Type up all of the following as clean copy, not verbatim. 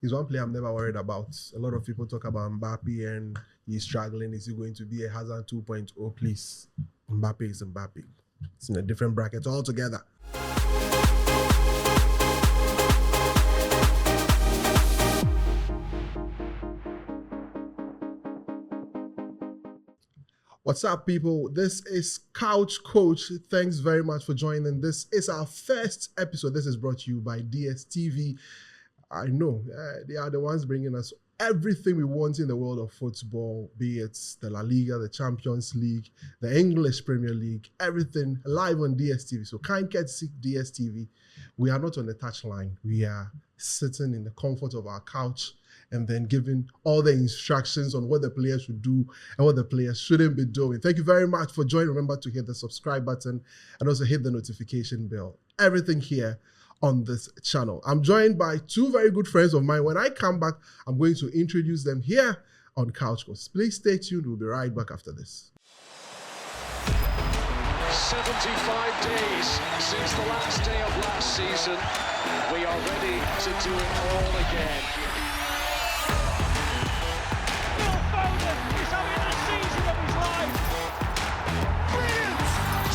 He's one player I'm never worried about. A lot of people talk about Mbappe and he's struggling. Is he going to be a Hazard 2.0? Please, Mbappe is Mbappe. It's in a different bracket altogether. What's up, people? This is Couch Coach. Thanks very much for joining. This is our first episode. This is brought to you by DSTV. I know they are the ones bringing us everything we want in the world of football, be it the La Liga, the Champions League, the English Premier League, everything live on DSTV. So kind courtesy DSTV. We are not on the touchline. We are sitting in the comfort of our couch and then giving all the instructions on what the players should do and what the players shouldn't be doing. Thank you very much for joining. Remember to hit the subscribe button and also hit the notification bell. Everything here on this channel. I'm joined by two very good friends of mine. When I come back, I'm going to introduce them here on Couch Coach. Please stay tuned. We'll be right back after this. 75 days since the last day of last season. We are ready to do it all again. Phil Foden is having the season of his life. Brilliant!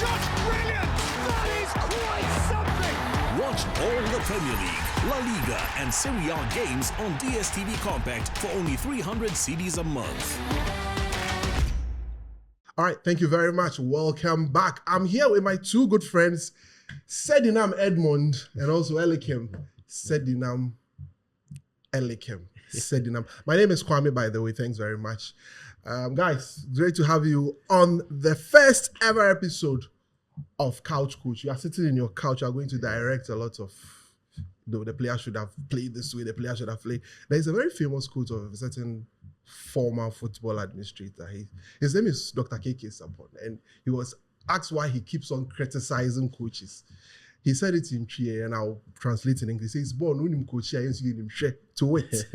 Just brilliant! That is quite something! Watch all the Premier League, La Liga, and Serie A games on DSTV Compact for only 300 cedis a month. All right, thank you very much. Welcome back. I'm here with my two good friends, Sedinam Edmond and also Elikim. Sedinam Elikim. Sedinam. My name is Kwame, by the way. Thanks very much. Guys, great to have you on the first ever episode of Couch Coach. You are sitting in your couch. You are going to direct a lot of the player should have played this way, the player should have played. There is a very famous quote of a certain former football administrator. His name is Dr. KK Sapon, and he was asked why he keeps on criticizing coaches. He said it in Twi, and I'll translate in English. He says, "Born when him coach, to wait.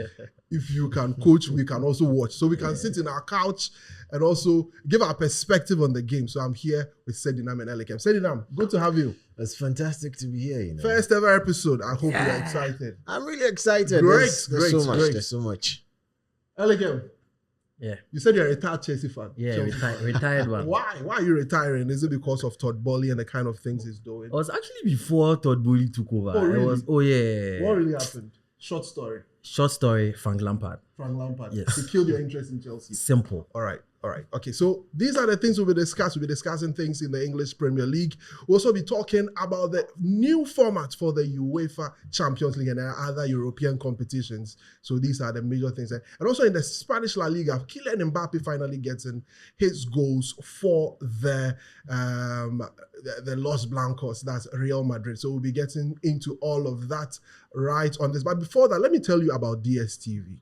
If you can coach, we can also watch. So we can sit in our couch and also give our perspective on the game." So I'm here with Sedinam and Elikem. Sedinam, good to have you. It's fantastic to be here. First ever episode. I hope you're excited. I'm really excited. Great, There's so much. great. There's so much. Elikem, Yeah, you said you're a retired Chelsea fan. yeah, Chelsea. retired one. Why are you retiring? Is it because of Todd Boehly and the kind of things he's doing? It was actually before Todd Boehly took over. Oh, really? It was, yeah. What really happened? Short story. Short story, Frank Lampard. Frank Lampard. Yes. He killed your interest in Chelsea. Simple. All right. Okay, so these are the things we'll be discussing. We'll be discussing things in the English Premier League. We'll also be talking about the new format for the UEFA Champions League and other European competitions. So these are the major things. And also in the Spanish La Liga, Kylian Mbappe finally gets in his goals for the Los Blancos, that's Real Madrid. So we'll be getting into all of that right on this. But before that, let me tell you about DSTV.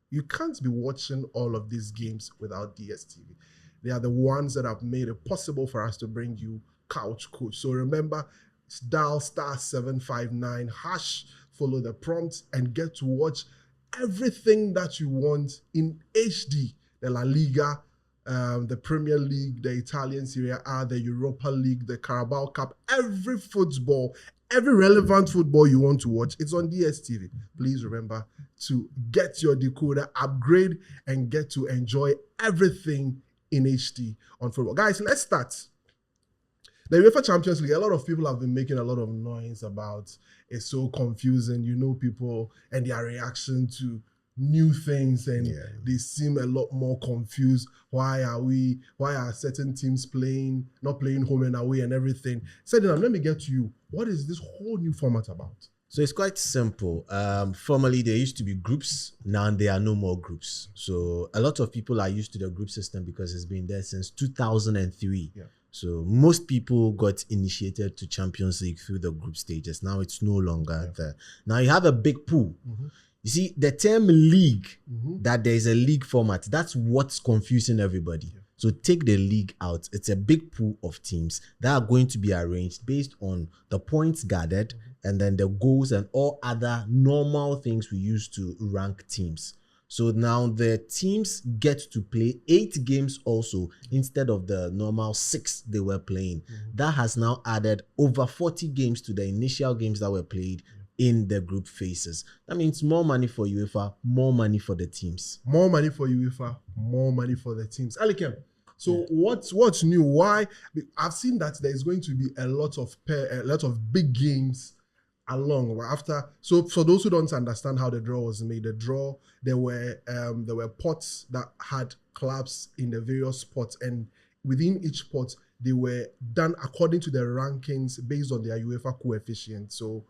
You can't be watching all of these games without DSTV. They are the ones that have made it possible for us to bring you Couch Coach. So remember, dial *759#, follow the prompts, and get to watch everything that you want in HD. The La Liga, the Premier League, the Italian Serie A, the Europa League, the Carabao Cup, every football, every relevant football you want to watch, it's on DSTV. Please remember to get your decoder, upgrade, and get to enjoy everything in HD on football. Guys, let's start. The UEFA Champions League, a lot of people have been making a lot of noise about it's so confusing. You know, people and their reaction to new things, and they seem a lot more confused. Why are certain teams not playing home and away and everything? Sedinam, let me get to you. What is this whole new format about? So it's quite simple. Formerly, there used to be groups. Now there are no more groups. So a lot of people are used to the group system because it's been there since 2003. Yeah. So most people got initiated to Champions League through the group stages. Now it's no longer there. Now you have a big pool. Mm-hmm. You see, the term league, that there is a league format, that's what's confusing everybody. Yeah. So take the league out. It's a big pool of teams that are going to be arranged based on the points gathered and then the goals and all other normal things we use to rank teams. So now the teams get to play 8 games also instead of the normal 6 they were playing. That has now added over 40 games to the initial games that were played in the group phases. That means more money for UEFA, more money for the teams. More money for UEFA, more money for the teams. Alikem, so what's new? Why? I've seen that there is going to be a lot of big games along after. So for those who don't understand how the draw was made, there were pots that had clubs in the various pots, and within each pot they were done according to their rankings based on their UEFA coefficient. So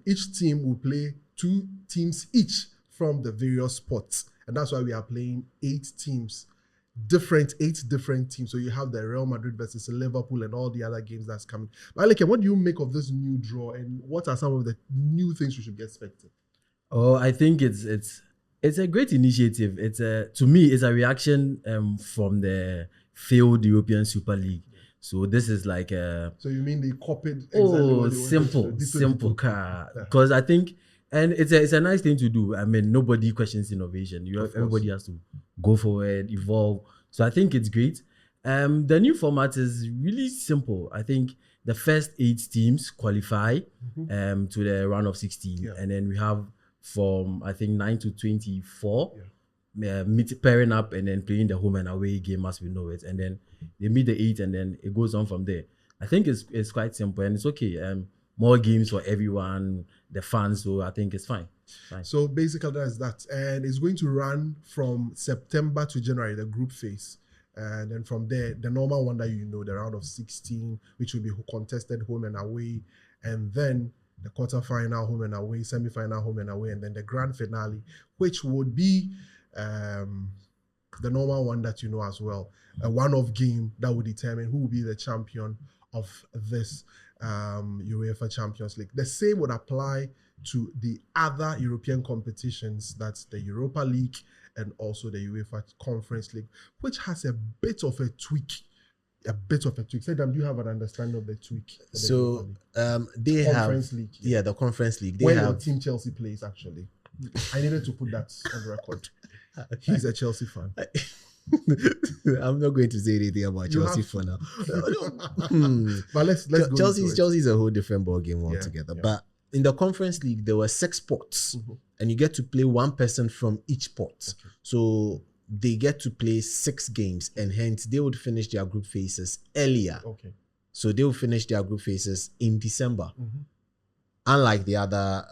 each team will play 2 teams each from the various pots, and that's why we are playing 8 teams. 8 different teams. So you have the Real Madrid versus Liverpool and all the other games that's coming. But like, what do you make of this new draw, and what are some of the new things we should be expecting? Oh, I think it's a great initiative. To me, it's a reaction from the failed European Super League. So this is like a. So you mean they copied? Exactly what they simple, Yeah. because I think, and it's a nice thing to do. I mean, nobody questions innovation. Everybody has to go forward, evolve. So I think it's great. The new format is really simple. I think the first 8 teams qualify to the round of 16, and then we have from I think 9 to 24 pairing up and then playing the home and away game as we know it, and then they meet the 8 and then it goes on from there. I think it's quite simple and it's okay. More games for everyone, the fans, so I think it's fine. So basically that's that, and it's going to run from September to January, the group phase, and then from there the normal one that the round of 16, which will be contested home and away, and then the quarterfinal home and away, semi-final home and away, and then the grand finale, which would be the normal one that as well, a one-off game that will determine who will be the champion of this UEFA Champions League. The same would apply to the other European competitions, that's the Europa League and also the UEFA Conference League, which has a bit of a tweak. Saddam, do you have an understanding of the tweak? So they Conference have League, the Conference League. Where your team Chelsea plays, actually. I needed to put that on the record. He's a Chelsea fan. I'm not going to say anything about Chelsea for now. But let's go. Chelsea's a whole different ball game altogether. Yeah. But in the Conference League, there were 6 pots, and you get to play one person from each pot. Okay. So they get to play 6 games, and hence they would finish their group phases earlier. Okay. So they will finish their group phases in December. Unlike the other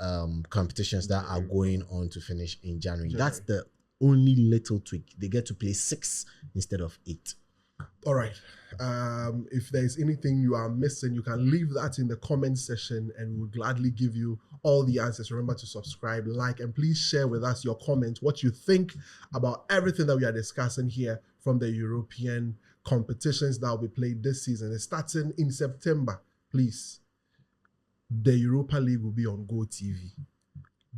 competitions that are going on to finish in January. That's the only little tweak. They get to play 6 instead of 8. All right. If there's anything you are missing, you can leave that in the comment section and we'll gladly give you all the answers. Remember to subscribe, like, and please share with us your comment, what you think about everything that we are discussing here from the European competitions that will be played this season. It's starting in September. Please, the Europa League will be on Go TV.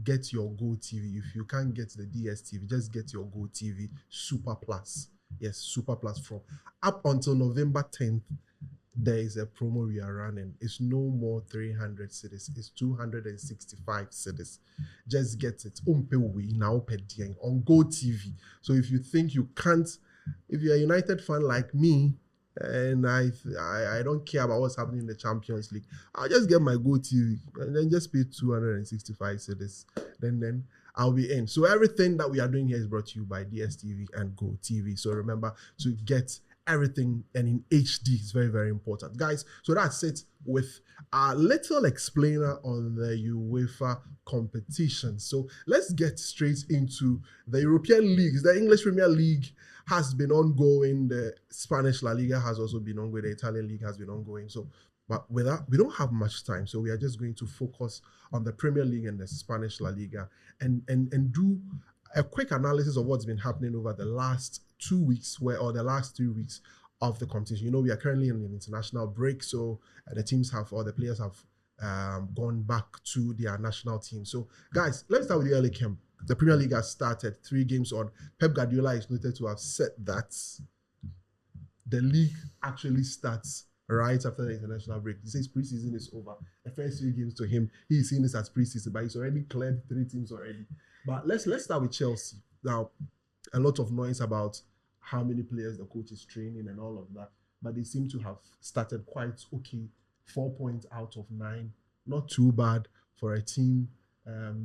Get your Go TV. If you can't get the DSTV, just get your Go TV Super Plus. Yes, Super Plus. From up until November 10th, there is a promo we are running. It's no more 300 cedis. It's 265 cedis. Just get it. On Go TV. So if you think you can't, if you're a United fan like me, and I don't care about what's happening in the Champions League, I'll just get my Go TV and then just pay 265 cedis. Then I'll be in. So everything that we are doing here is brought to you by DSTV and Go TV. So remember to get everything and in HD. It's very, very important. Guys, so that's it with our little explainer on the UEFA competition. So let's get straight into the European leagues. The English Premier League has been ongoing. The Spanish La Liga has also been ongoing. The Italian League has been ongoing. So, but with that, we don't have much time. So we are just going to focus on the Premier League and the Spanish La Liga and do a quick analysis of what's been happening over the last 2 weeks or the last 3 weeks of the competition. We are currently in an international break. So the players have gone back to their national team. So guys, let's start with the early camp. The Premier League has started 3 games on. Pep Guardiola is noted to have said that the league actually starts right after the international break. He says preseason is over. The first 3 games to him, he's seen this as preseason, but he's already cleared 3 teams already. But let's start with Chelsea. Now, a lot of noise about how many players the coach is training and all of that, but they seem to have started quite okay. 4 points out of 9, not too bad for a team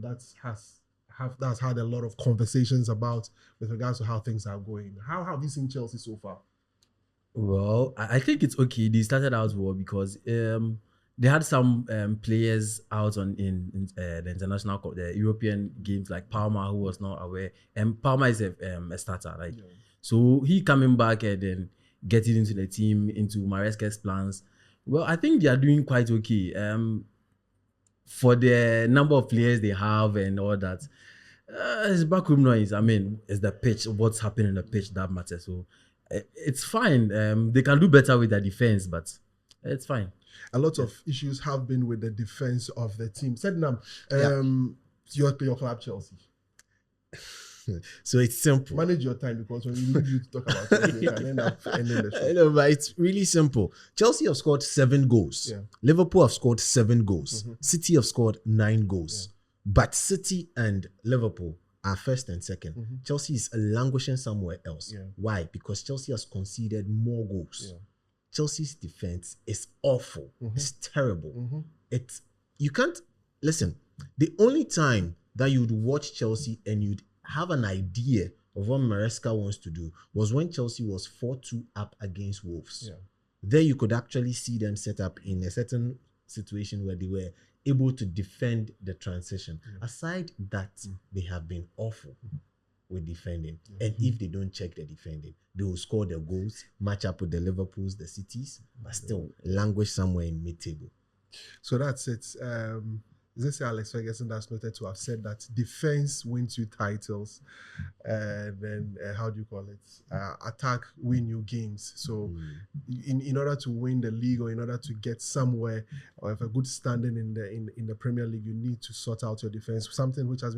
that's had a lot of conversations about with regards to how things are going. How have you seen Chelsea so far? Well, I think it's okay. They started out well because they had some players out in the international the European games, like Palmer, who was not aware. And Palmer is a starter, right? Yeah. So he coming back and then getting into the team, into Maresca's plans. Well, I think they are doing quite okay. For the number of players they have and all that, it's backroom noise. I mean, it's the pitch, what's happening in the pitch that matters. So it's fine. They can do better with their defense, but it's fine. A lot of issues have been with the defense of the team. Sednam, your club Chelsea. So it's simple. Manage your time, because when we need you to talk about Chelsea, we can end up ending the show. No, but it's really simple. Chelsea have scored 7 goals. Yeah. Liverpool have scored 7 goals. Mm-hmm. City have scored 9 goals. Yeah. But City and Liverpool are first and second. Mm-hmm. Chelsea is languishing somewhere else. Yeah. Why? Because Chelsea has conceded more goals. Yeah. Chelsea's defense is awful. Mm-hmm. It's terrible. Mm-hmm. You can't listen. The only time that you'd watch Chelsea and you'd have an idea of what Maresca wants to do was when Chelsea was 4-2 up against Wolves. Yeah. There you could actually see them set up in a certain situation where they were able to defend the transition. Yeah. Aside that, they have been awful with defending. And if they don't check the defending, they will score the goals, match up with the Liverpools, the Cities, but still languish somewhere in mid-table. So that's it. Is this Alex Ferguson that's noted to have said that defense wins you titles, and then how do you call it? Attack win you games. So, in order to win the league, or in order to get somewhere or have a good standing in the Premier League, you need to sort out your defense. Something which has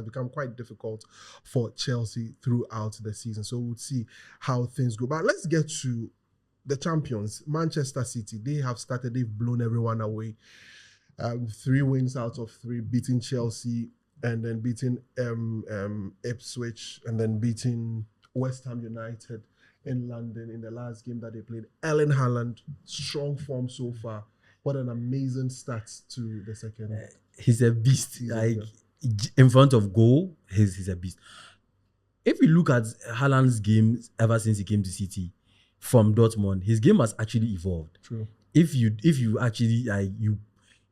become quite difficult for Chelsea throughout the season. So we'll see how things go. But let's get to the champions, Manchester City. They've blown everyone away. 3 wins out of 3, beating Chelsea, and then beating Ipswich, and then beating West Ham United in London in the last game that they played. Erling Haaland, strong form so far. What an amazing start to the second. He's a beast. In front of goal, he's a beast. If you look at Haaland's games ever since he came to City from Dortmund, his game has actually evolved. True. If you actually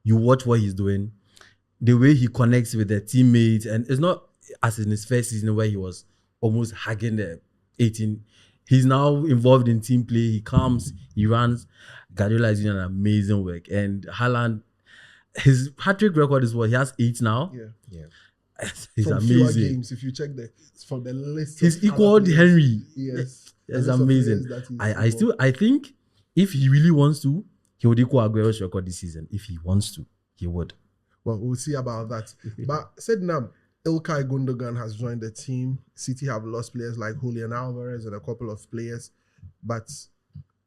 you watch what he's doing, the way he connects with the teammates, and it's not as in his first season where he was almost hugging the 18. He's now involved in team play. He comes, he runs. Guardiola is doing an amazing work. And Haaland, his hat-trick record is what? He has 8 now? Yeah. He's from amazing. Games, if you check from the list. He's equaled Henry. Yes. It's amazing. I think if he really wants to, he would equal Aguero's record this season. If he wants to, he would. Well, we'll see about that. But Sednam, Ilkay Gundogan has joined the team. City have lost players like Julian Alvarez and a couple of players. But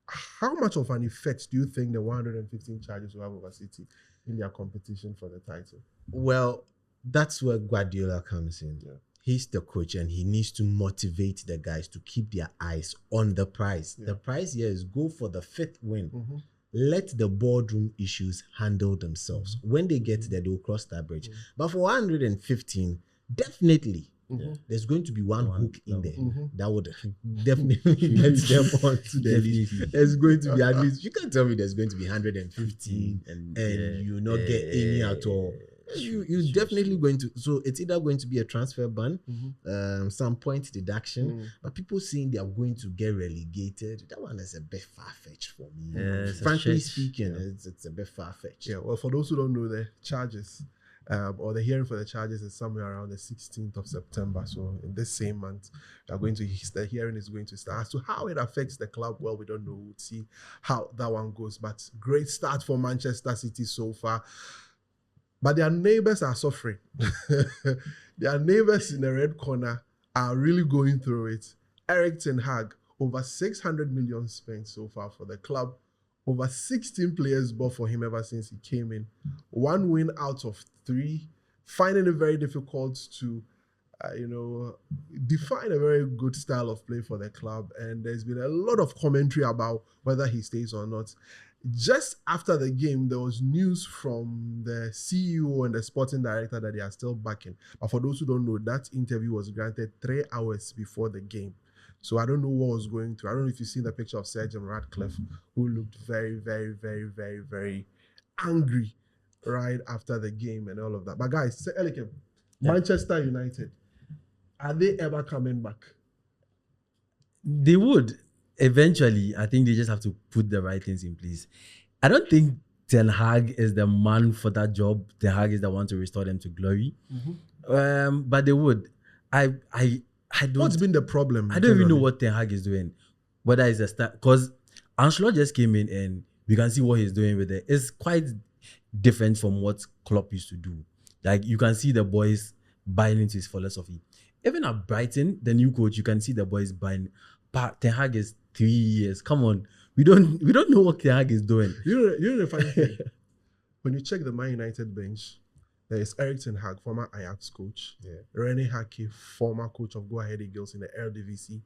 how much of an effect do you think the 115 charges will have over City in their competition for the title? Well, that's where Guardiola comes in. Yeah. He's the coach, and he needs to motivate the guys to keep their eyes on the prize. Yeah. The prize here is go for the 5th win. Mm-hmm. Let the boardroom issues handle themselves. When they get there, they'll cross that bridge. But for 115, definitely, there's going to be one hook in there that would definitely get them onto the list. There's going to be at least, you can't tell me there's going to be 115 and you not get any at all. You're definitely going to, so it's either going to be a transfer ban, some point deduction, but people saying they are going to get relegated, that one is a bit far-fetched for me. Frankly speaking, it's a bit far-fetched. Yeah, well, for those who don't know, the charges, or the hearing for the charges is somewhere around the 16th of September. So in this same month, the hearing is going to start. As to how it affects the club, well, we don't know. We'll see how that one goes. But great start for Manchester City so far. But their neighbors are suffering. Their neighbors in the red corner are really going through it. Erik ten Hag, over 600 million spent so far for the club. Over 16 players bought for him ever since he came in. 1 win out of 3. Finding it very difficult to, define a very good style of play for the club. And there's been a lot of commentary about whether he stays or not. Just after the game, there was news from the CEO and the sporting director that they are still backing. But for those who don't know, that interview was granted 3 hours before the game. So I don't know what was going through. I don't know if you've seen the picture of Sir Jim Ratcliffe, who looked very, very, very, very, very angry right after the game and all of that. But guys, Manchester United, are they ever coming back? They would eventually. I think they just have to put the right things in place. I don't think Ten Hag is the man for that job. Ten Hag is the one to restore them to glory. But they would. I don't. What's been the problem? I don't even know what Ten Hag is doing. Whether it's a start, because Ancelotti just came in and we can see what he's doing with it. It's quite different from what Klopp used to do. Like you can see the boys buying into his philosophy. Even at Brighton, the new coach, you can see the boys buying. But Ten Hag is 3 years. Come on, we don't know what Ten Hag is doing. You know the funny thing. When you check the Man United bench, there is Erik ten Hag, former Ajax coach. Rene Hake, former coach of Go Ahead Eagles in the Eredivisie.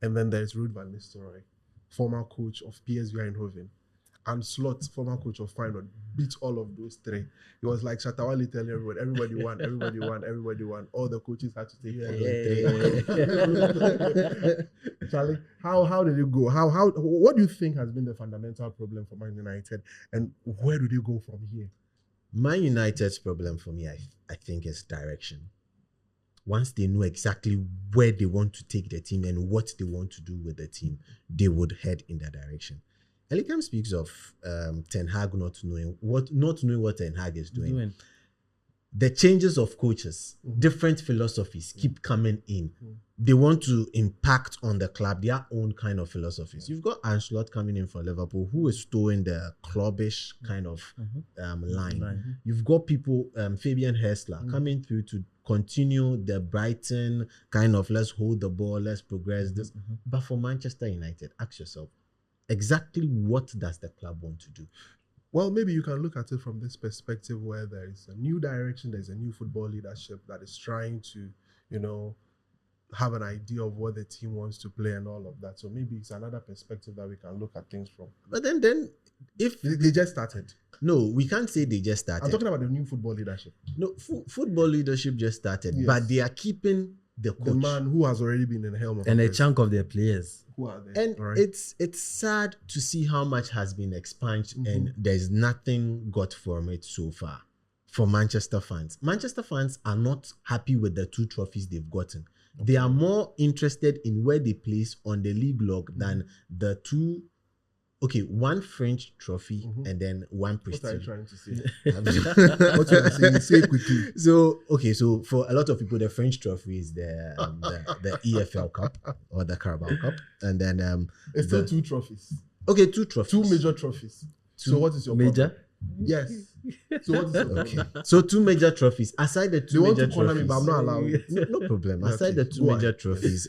And then there's Ruud van Nistelrooy, former coach of PSV Eindhoven. And Slot, former coach of Feyenoord, beat all of those three. It was like Shatawali telling everybody won. All the coaches had to take Charlie, how did it go? What do you think has been the fundamental problem for Man United, and where do they go from here? Man United's problem for me, I think, is direction. Once they know exactly where they want to take the team and what they want to do with the team, they would head in that direction. Elikam speaks of Ten Hag not knowing what Ten Hag is doing. The changes of coaches, different philosophies keep coming in. They want to impact on the club, their own kind of philosophies. You've got Ancelotti coming in for Liverpool, who is towing the clubbish kind of line. You've got people, Fabian Hessler, coming through to continue the Brighton kind of let's hold the ball, let's progress this. But for Manchester United, ask yourself, exactly what does the club want to do? Well, maybe you can look at it from this perspective where there is a new direction, there's a new football leadership that is trying to, have an idea of what the team wants to play and all of that. So maybe it's another perspective that we can look at things from. But then if they just started. No, we can't say they just started. I'm talking about the new football leadership. No, football leadership just started, but they are keeping the coach. The man who has already been in the helm of and a chunk of their players. Who are they? And it's sad to see how much has been expunged and there's nothing got from it so far for Manchester fans. Manchester fans are not happy with the 2 trophies they've gotten. They are more interested in where they place on the league log than the 2. Okay, 1 French trophy and then 1 prestige. What are you trying to say? What are you saying? Say it quickly. So for a lot of people, the French trophy is the EFL Cup or the Carabao Cup, and then it's still 2 trophies. Okay, 2 trophies. 2 major trophies. So what is your major? problem? Yes. So what is your problem? So 2 major trophies. Aside the 2 major trophies, me, but I'm not allowed. No problem. Aside the 2 major trophies,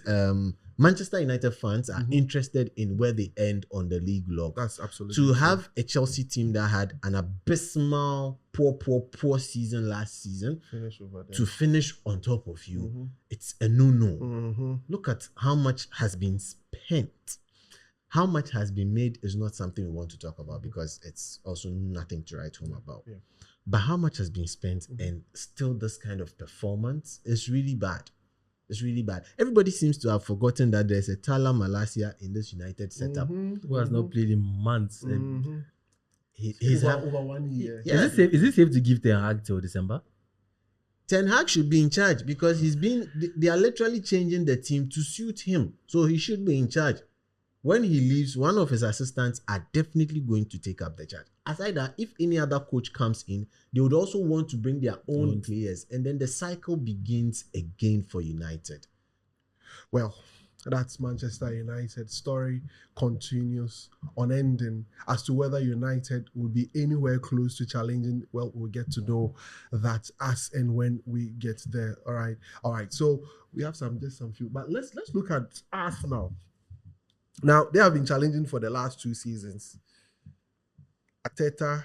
Manchester United fans are interested in where they end on the league log. That's absolutely to have a Chelsea team that had an abysmal, poor season last season to finish on top of you. It's a no-no. Look at how much has been spent. How much has been made is not something we want to talk about because it's also nothing to write home about. But how much has been spent and still this kind of performance is really bad. It's really bad. Everybody seems to have forgotten that there's a Tala Malasia in this United setup. Who has not played in months. And he's over 1 year. Is it safe to give Ten Hag till December? Ten Hag should be in charge because they are literally changing the team to suit him. So he should be in charge. When he leaves, one of his assistants are definitely going to take up the charge. Aside that, if any other coach comes in, they would also want to bring their own players. And then the cycle begins again for United. Well, that's Manchester United's story continues unending as to whether United will be anywhere close to challenging. Well, we'll get to know that as and when we get there. All right. So we have some few, but let's look at Arsenal. Now, they have been challenging for the last 2 seasons. Arteta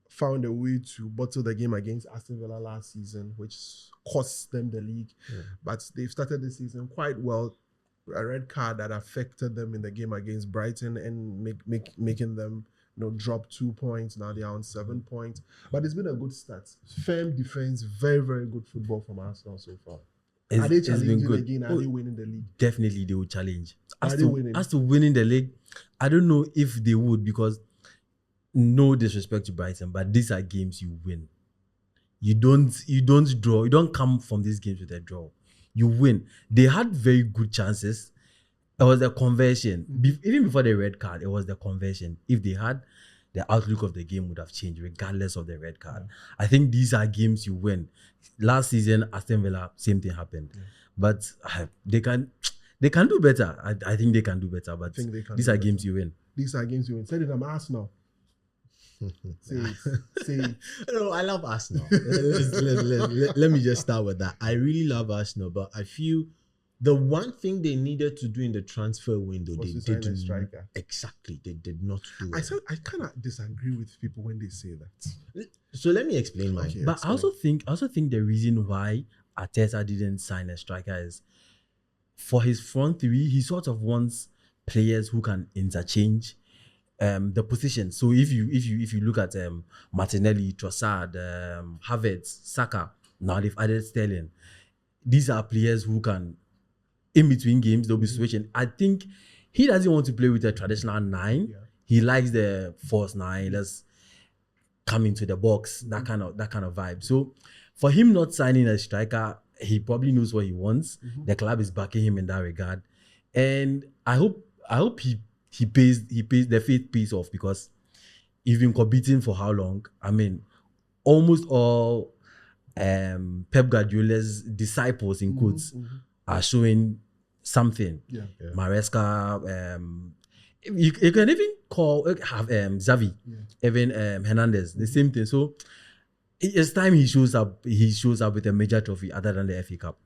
found a way to bottle the game against Aston Villa last season, which cost them the league. But they've started the season quite well. A red card that affected them in the game against Brighton and making them dropped 2 points. Now they are on 7 points. But it's been a good start. Firm defense, very, very good football from Arsenal so far. Are they challenging again? Are they winning the league? Definitely they will challenge. Are they winning? As to winning the league, I don't know if they would, because no disrespect to Brighton, but these are games you win. You don't draw. You don't come from these games with a draw. You win. They had very good chances. It was the conversion. Even before the red card, it was the conversion. If they had, the outlook of the game would have changed regardless of the red card. I think these are games you win. Last season, Aston Villa, same thing happened. But they can do better. I think they can do better. But these are games you win. These are games you win. Say it, I'm Arsenal. Say it. No, I love Arsenal. Let me just start with that. I really love Arsenal, but I feel the one thing they needed to do in the transfer window, they didn't. Striker. Exactly, they did not do it. I kind of disagree with people when they say that. So let me explain mine. Okay, but I also think the reason why Arteta didn't sign a striker is for his front three. He sort of wants players who can interchange the position. So if you look at Martinelli, Trossard, Havertz, Saka, now they've added Sterling. These are players who can, in between games, they'll be switching. I think he doesn't want to play with a traditional 9. Yeah. He likes the false 9. Let's come into the box, that kind of vibe. So for him not signing a striker, he probably knows what he wants. The club is backing him in that regard, and I hope he pays the faith pays off, because he's been competing for how long? I mean, almost all Pep Guardiola's disciples in quotes are showing something. Maresca, you can even have Xavi, even Hernandez, the same thing. So it's time he shows up with a major trophy other than the FA Cup.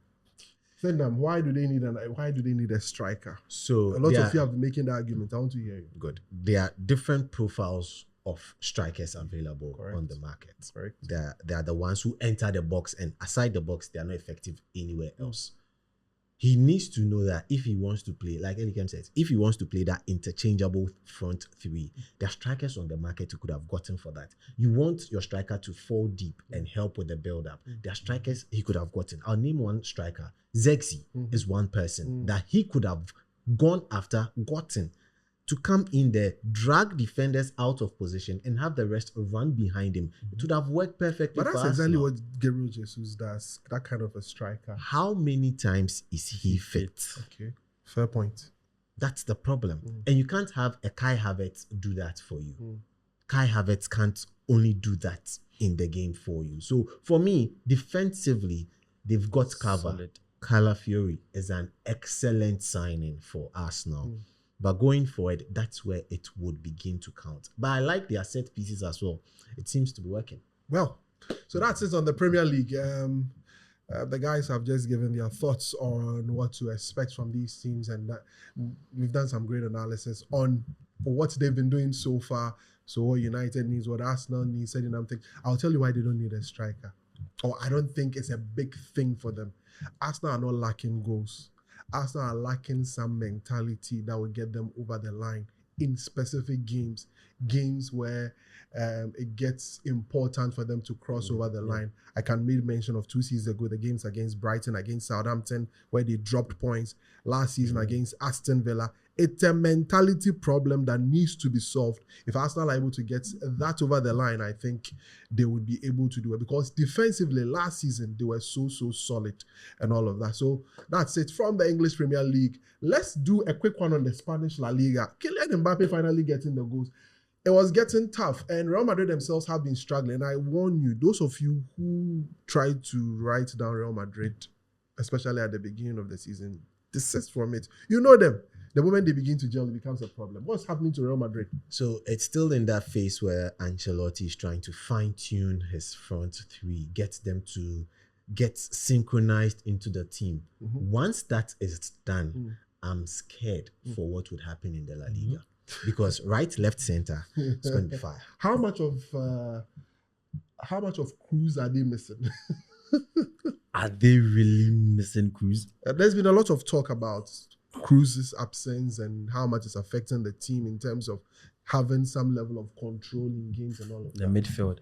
Sendam, why do they need a striker? So a lot of you have been making the argument. I want to hear you. Good. There are different profiles of strikers available on the market. Correct. They are the ones who enter the box, and aside the box, they are not effective anywhere else. He needs to know that if he wants to play, like Elikem says, if he wants to play that interchangeable front three, there are strikers on the market who could have gotten for that. You want your striker to fall deep and help with the build-up. There are strikers he could have gotten. I'll name one striker. Zexi is one person that he could have gone after, gotten, to come in there, drag defenders out of position, and have the rest run behind him. It would have worked perfectly. But that's exactly what Gabriel Jesus does, that kind of a striker. How many times is he fit? Okay, fair point. That's the problem. And you can't have a Kai Havertz do that for you. Kai Havertz can't only do that in the game for you. So for me, defensively, they've got cover. Solid. Calafiori is an excellent signing for Arsenal. But going forward, that's where it would begin to count. But I like their set pieces as well. It seems to be working. Well, so that's it on the Premier League. The guys have just given their thoughts on what to expect from these teams, and that we've done some great analysis on what they've been doing so far. So what United needs, what Arsenal needs, setting up things. I'll tell you why they don't need a striker. Or I don't think it's a big thing for them. Arsenal are not lacking goals. Arsenal are lacking some mentality that will get them over the line in specific games where it gets important for them to cross over the line. I can make mention of 2 seasons ago, the games against Brighton, against Southampton, where they dropped points. Last season against Aston Villa. It's a mentality problem that needs to be solved. If Arsenal are able to get that over the line, I think they would be able to do it, because defensively last season they were so solid and all of that. So that's it from the English Premier League. Let's do a quick one on the Spanish La Liga. Kylian Mbappe finally getting the goals. It was getting tough, and Real Madrid themselves have been struggling. I warn you, those of you who tried to write down Real Madrid, especially at the beginning of the season, desist from it. You know them. The moment they begin to gel, it becomes a problem. What's happening to Real Madrid? So it's still in that phase where Ancelotti is trying to fine-tune his front three, get them to get synchronized into the team. Once that is done, I'm scared for what would happen in the La Liga. Because right, left, center, it's going to be fire. How much of Cruz are they missing? Are they really missing Cruz? There's been a lot of talk about Cruz's absence and how much it's affecting the team in terms of having some level of control in games and all of The that. midfield.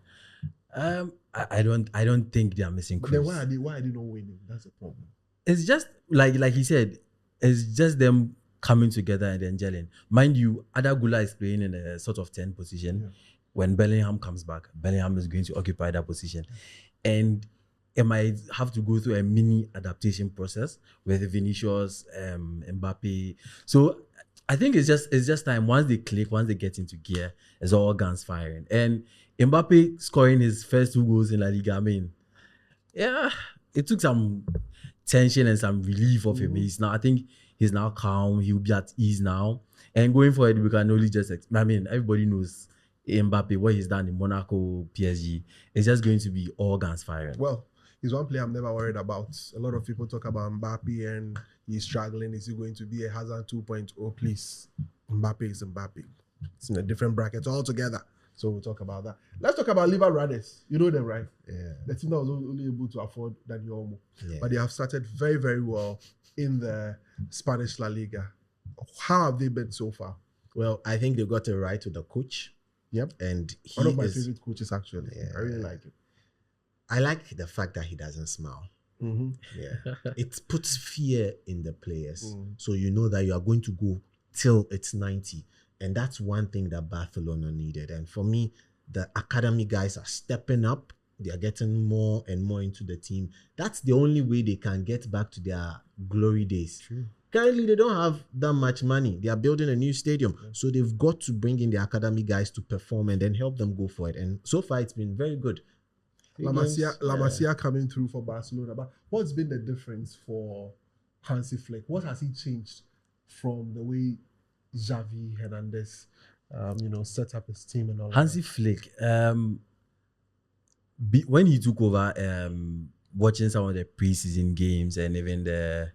I don't think they are missing But then Cruz. why are they not winning? That's the problem. It's just like he said, it's just them coming together and then gelling. Mind you, Adagula is playing in a sort of 10 position. Yeah. When Bellingham comes back, Bellingham is going to occupy that position. And it might have to go through a mini adaptation process with Vinicius, Mbappe. So I think it's just time. Once they click, once they get into gear, it's all guns firing. And Mbappe scoring his first 2 goals in La Liga, I mean, yeah, it took some tension and some relief off him. I think he's now calm. He'll be at ease now. And going forward, we can only just, everybody knows Mbappe, what he's done in Monaco, PSG. It's just going to be all guns firing. Well, he's one player I'm never worried about. A lot of people talk about Mbappe and he's struggling. Is he going to be a Hazard 2.0? Please, Mbappe is Mbappe. It's in a different bracket altogether. So we'll talk about that. Let's talk about Liva Rades. You know them, right? Yeah. The team that was only able to afford Daniel Olmo. Yeah. But they have started very, very well in the Spanish La Liga. How have they been so far? Well, I think they got it right with the coach. Yep. And he One of my is, favorite coaches, actually. Yeah. I really like it. I like the fact that he doesn't smile. Mm-hmm. Yeah. It puts fear in the players. Mm. So you know that you are going to go till it's 90. And that's one thing that Barcelona needed. And for me, the academy guys are stepping up. They are getting more and more into the team. That's the only way they can get back to their glory days. True. Currently, they don't have that much money. They are building a new stadium. So they've got to bring in the academy guys to perform and then help them go for it. And so far, it's been very good. La Masia coming through for Barcelona. But what's been the difference for Hansi Flick? What has he changed from the way Xavi Hernandez, set up his team and all Hansi Flick, when he took over, watching some of the preseason games and even the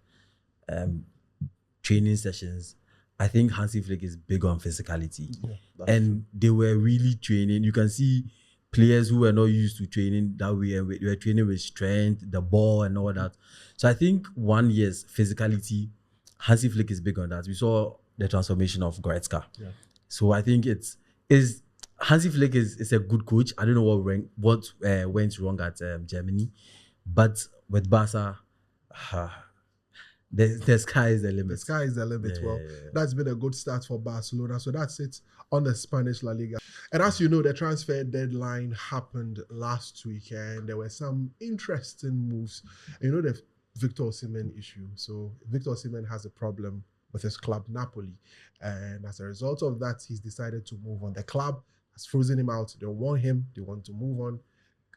training sessions, I think Hansi Flick is big on physicality. Yeah, and they were really training. You can see players who were not used to training that way, and they were training with strength, the ball and all that. So I think 1 year's physicality, Hansi Flick is big on that. We saw the transformation of Goretzka. Yeah. So I think Hansi Flick is a good coach. I don't know what went wrong at Germany, but with Barca, the sky is the limit. The sky is the limit. That's been a good start for Barcelona. So that's it on the Spanish La Liga. And as you know, the transfer deadline happened last weekend. There were some interesting moves. You know, the Victor Osimhen issue. So Victor Osimhen has a problem with his club, Napoli. And as a result of that, he's decided to move on. The club has frozen him out. They don't want him. They want to move on.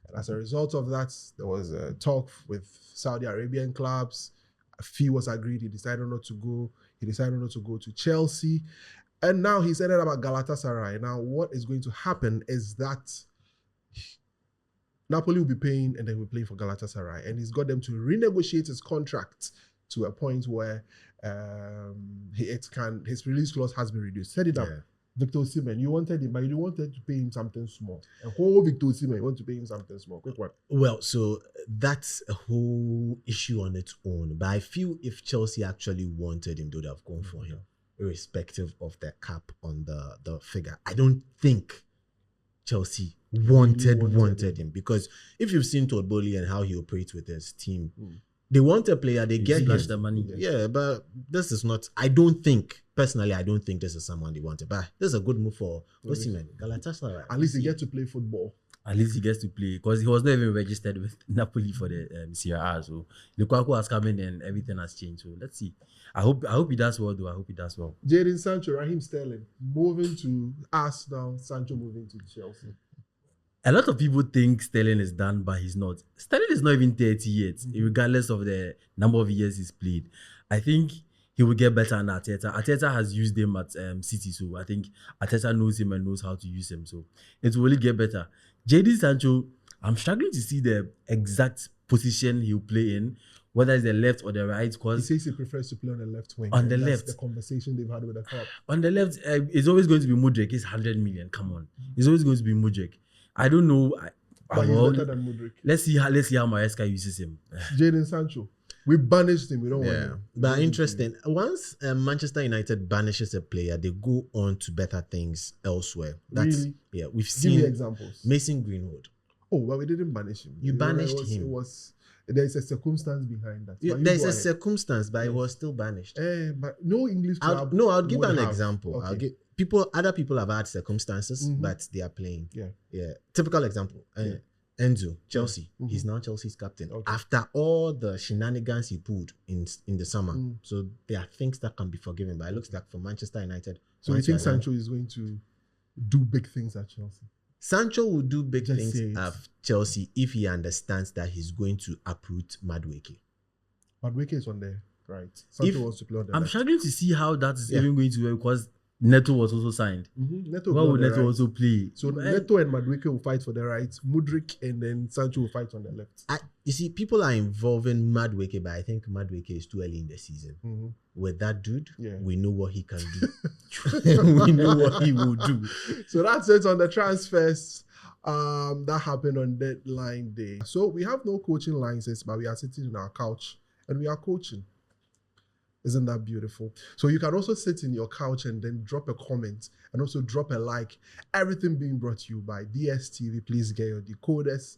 And as a result of that, there was a talk with Saudi Arabian clubs. A fee was agreed. He decided not to go. He decided not to go to Chelsea. And now he's ended up at Galatasaray. Now, what is going to happen is that Napoli will be paying and they will play for Galatasaray. And he's got them to renegotiate his contract to a point where his release clause has been reduced. Set it up. Yeah. Victor Osimhen, you wanted him, but you wanted to pay him something small. A whole Victor Osimhen, you want to pay him something small. Quick one. Well, so that's a whole issue on its own. But I feel if Chelsea actually wanted him, they would have gone for him, irrespective of the cap on the figure. I don't think Chelsea wanted him, because if you've seen Todd Bowley and how he operates with his team, they want a player, they get Splash the money. Yeah, but this is not. I don't think this is someone they wanted. But this is a good move for Osimhen. Galatasaray. At least he gets to play football. At least he gets to play, because he was not even registered with Napoli for the Serie A. So Lukaku has come in and everything has changed. So let's see. I hope he does well, though. I hope he does well. Jadon Sancho, Raheem Sterling moving to Arsenal, Sancho moving to Chelsea. A lot of people think Sterling is done, but he's not. Sterling is not even 30 yet, regardless of the number of years he's played. I think he will get better under Arteta. Arteta has used him at City, so I think Arteta knows him and knows how to use him. So it will really get better. Jadon Sancho, I'm struggling to see the exact position he'll play in, whether it's the left or the right. Because he says he prefers to play on the left wing. On the left. The conversation they've had with the club. On the left, it's always going to be Mudryk. It's 100 million. Come on. It's always going to be Mudryk. I don't know. But he's better than Mudryk. Let's see how Maresca uses him. Jadon Sancho. We banished him. We don't want Yeah, him. but interesting. Once Manchester United banishes a player, they go on to better things elsewhere. Really? Yeah, we've Give me seen examples. Mason Greenwood. Oh, well, we didn't banish him. You banished him. There's a circumstance behind that. Yeah, But you there's go a ahead. circumstance, but it was still banished. But no English club. I'll give would an have. example. Okay. Other people have had circumstances, but they are playing. Yeah. Typical example. Enzo, Chelsea. Mm-hmm. He's now Chelsea's captain. Okay. After all the shenanigans he pulled in the summer. So there are things that can be forgiven, but it looks like for Manchester United. So you think Sancho is going to do big things at Chelsea? Sancho will do big Just say things it. at Chelsea if he understands that he's going to uproot Madueke. Madueke is on there, right? Sancho wants to play on the I'm left. struggling to see how that is even going to work because Neto was also signed. Neto Why will would play on the Neto right. also play? So Neto and Madueke will fight for the right. Mudryk and then Sancho will fight on the left. You see, people are involving Madueke, but I think Madueke is too early in the season. With that dude, we know what he can do. We know what he will do. So that's it on the transfers that happened on deadline day. So we have no coaching license, but we are sitting on our couch and we are coaching. Isn't that beautiful? So you can also sit in your couch and then drop a comment and also drop a like. Everything being brought to you by DSTV. Please get your decoders.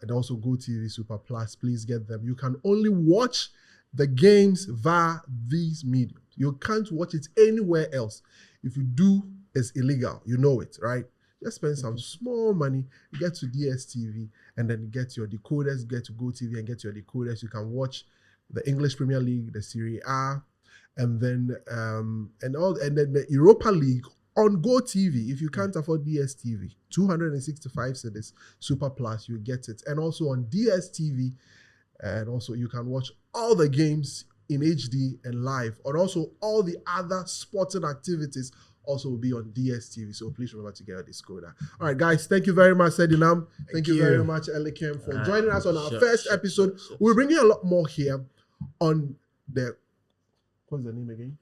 And also GoTV Super Plus. Please get them. You can only watch the games via these mediums. You can't watch it anywhere else. If you do, it's illegal. You know it, right? Just spend some small money, get to DSTV, and then get your decoders, get to GoTV and get your decoders. You can watch the English Premier League, the Serie A, and then the Europa League on GoTV. If you can't afford DSTV, 265 cedis, Super Plus, you get it. And also on DSTV, and also you can watch all the games in HD and live, and also all the other sporting activities also will be on DSTV. So please remember to get a decoder. All right, guys, thank you very much, Sedinam. Thank you very much, Elikem, for joining us on our first episode. We'll bring you a lot more here on the, what's the name again?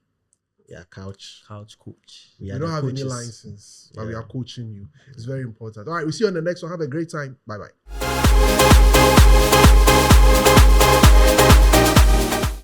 Yeah, couch coach. We don't have any license, but we are coaching you. It's very important. All right, we'll see you on the next one. Have a great time. Bye-bye.